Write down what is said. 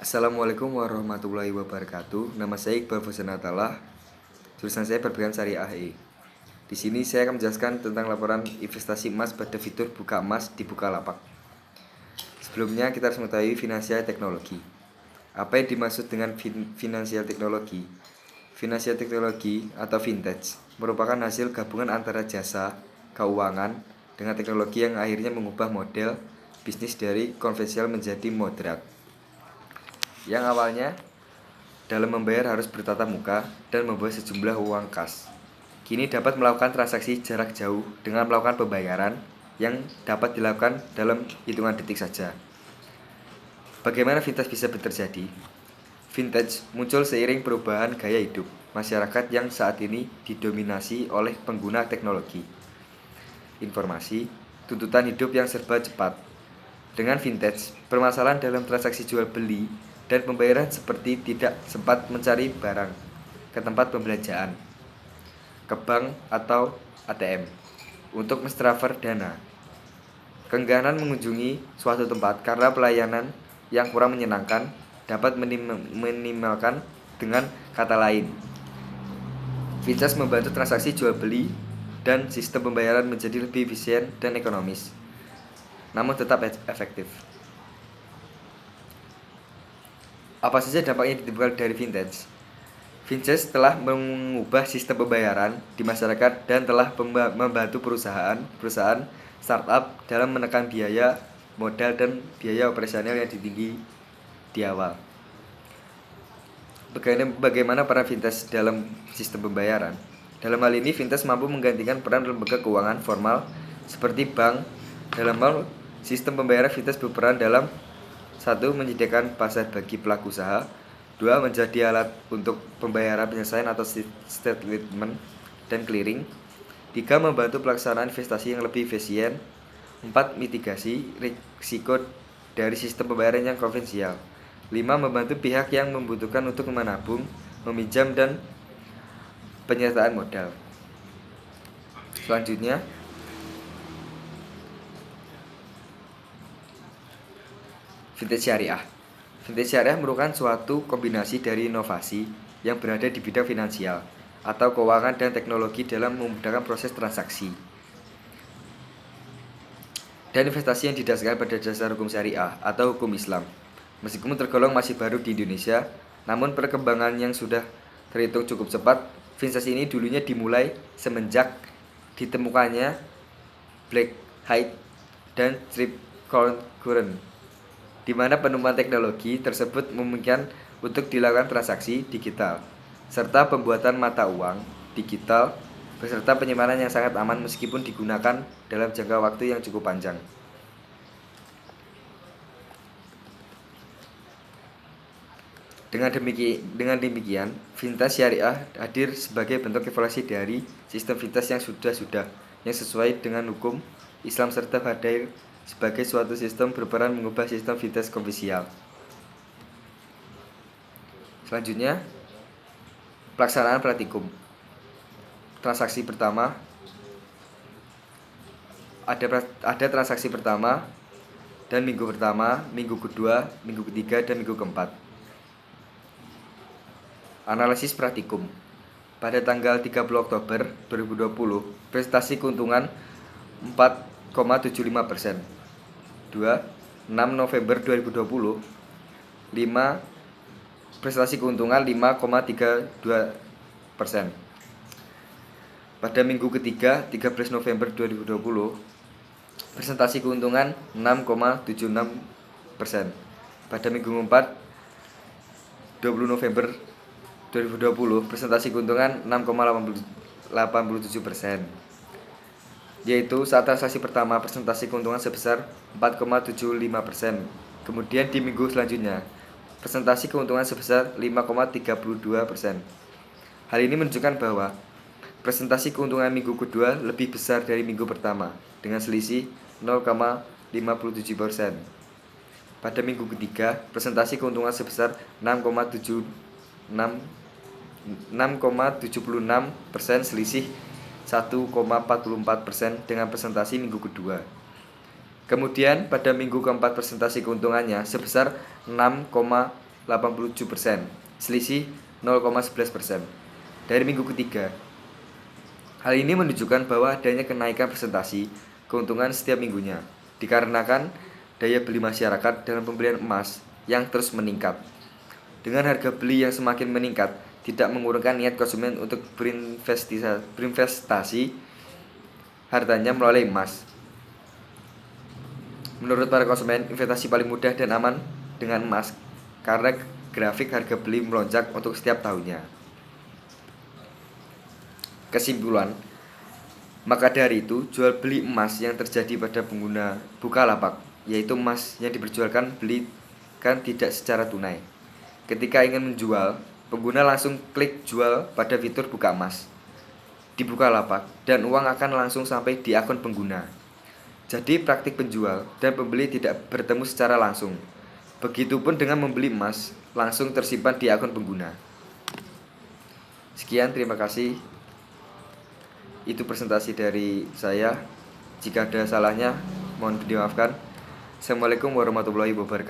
Assalamualaikum warahmatullahi wabarakatuh. Nama saya Iqbal Fauzan Atalah. Jurusan saya Perbankan Syariah E. Di sini saya akan menjelaskan tentang laporan investasi emas pada fitur buka emas di Bukalapak. Sebelumnya kita harus mengetahui finansial teknologi. Apa yang dimaksud dengan finansial teknologi? Finansial teknologi atau vintage merupakan hasil gabungan antara jasa keuangan dengan teknologi yang akhirnya mengubah model bisnis dari konvensional menjadi moderat. Yang awalnya dalam membayar harus bertatap muka dan membawa sejumlah uang kas, kini dapat melakukan transaksi jarak jauh dengan melakukan pembayaran yang dapat dilakukan dalam hitungan detik saja. Bagaimana vintage bisa terjadi? Vintage muncul seiring perubahan gaya hidup masyarakat yang saat ini didominasi oleh pengguna teknologi, informasi, tuntutan hidup yang serba cepat. Dengan vintage, permasalahan dalam transaksi jual beli dan pembayaran seperti tidak sempat mencari barang ke tempat pembelanjaan, ke bank atau ATM untuk mentransfer dana. Keengganan mengunjungi suatu tempat karena pelayanan yang kurang menyenangkan dapat minimalkan. Dengan kata lain, vintage membantu transaksi jual beli dan sistem pembayaran menjadi lebih efisien dan ekonomis, namun tetap efektif. Apa saja dampak yang ditimbulkan dari vintage? Vintage telah mengubah sistem pembayaran di masyarakat dan telah membantu perusahaan startup dalam menekan biaya modal dan biaya operasional yang tinggi di awal. Bagaimana peran vintage dalam sistem pembayaran? Dalam hal ini, vintage mampu menggantikan peran lembaga keuangan formal seperti bank. Dalam hal sistem pembayaran, vintage berperan dalam 1. Menyediakan pasar bagi pelaku usaha. 2. Menjadi alat untuk pembayaran penyelesaian atau settlement dan clearing. 3. Membantu pelaksanaan investasi yang lebih efisien. 4. Mitigasi risiko dari sistem pembayaran yang konvensional. 5. Membantu pihak yang membutuhkan untuk menabung, meminjam, dan penyertaan modal. Selanjutnya, vintage syariah. Vintage syariah merupakan suatu kombinasi dari inovasi yang berada di bidang finansial atau keuangan dan teknologi dalam memudahkan proses transaksi dan investasi yang didasarkan pada dasar hukum syariah atau hukum Islam. Meskipun tergolong masih baru di Indonesia, namun perkembangan yang sudah terhitung cukup cepat. Vintage ini dulunya dimulai semenjak ditemukannya black height dan strip current, di mana penemuan teknologi tersebut memungkinkan untuk dilakukan transaksi digital serta pembuatan mata uang digital beserta penyimpanan yang sangat aman meskipun digunakan dalam jangka waktu yang cukup panjang. Dengan demikian, vintage syariah hadir sebagai bentuk evaluasi dari sistem vintage yang sesuai dengan hukum Islam serta hadir sebagai suatu sistem berperan mengubah sistem vintage konvensional. Selanjutnya, pelaksanaan praktikum. Transaksi pertama, ada transaksi pertama dan minggu pertama, minggu kedua, minggu ketiga, dan minggu keempat. Analisis praktikum. Pada tanggal 30 Oktober 2020, prestasi keuntungan 4,75%. 2. 6 November 2020, 5 prestasi keuntungan 5,32%. Pada minggu ketiga 13 November 2020, presentasi keuntungan 6,76%. Pada minggu keempat 20 November 2020, presentasi keuntungan 6,87%. Yaitu saat transaksi pertama presentasi keuntungan sebesar 4,75%. Kemudian di minggu selanjutnya presentasi keuntungan sebesar 5,32%. Hal ini menunjukkan bahwa presentasi keuntungan minggu kedua lebih besar dari minggu pertama dengan selisih 0,57%. Pada minggu ketiga, presentasi keuntungan sebesar 6,76%, selisih 1,44% dengan presentasi minggu kedua. Kemudian pada minggu keempat presentasi keuntungannya sebesar 87%, selisih 0,11% dari minggu ketiga. Hal ini menunjukkan bahwa adanya kenaikan presentasi keuntungan setiap minggunya, dikarenakan daya beli masyarakat dalam pembelian emas yang terus meningkat. Dengan harga beli yang semakin meningkat, tidak mengurungkan niat konsumen untuk berinvestasi hartanya melalui emas. Menurut para konsumen, investasi paling mudah dan aman dengan emas karena grafik harga beli melonjak untuk setiap tahunnya. Kesimpulan, maka dari itu jual beli emas yang terjadi pada pengguna Bukalapak, yaitu emas yang diperjualkan belikan tidak secara tunai. Ketika ingin menjual, pengguna langsung klik jual pada fitur buka emas di Bukalapak dan uang akan langsung sampai di akun pengguna. Jadi praktik penjual dan pembeli tidak bertemu secara langsung. Begitupun dengan membeli emas, langsung tersimpan di akun pengguna. Sekian, terima kasih. Itu presentasi dari saya. Jika ada salahnya, mohon dimaafkan. Assalamualaikum warahmatullahi wabarakatuh.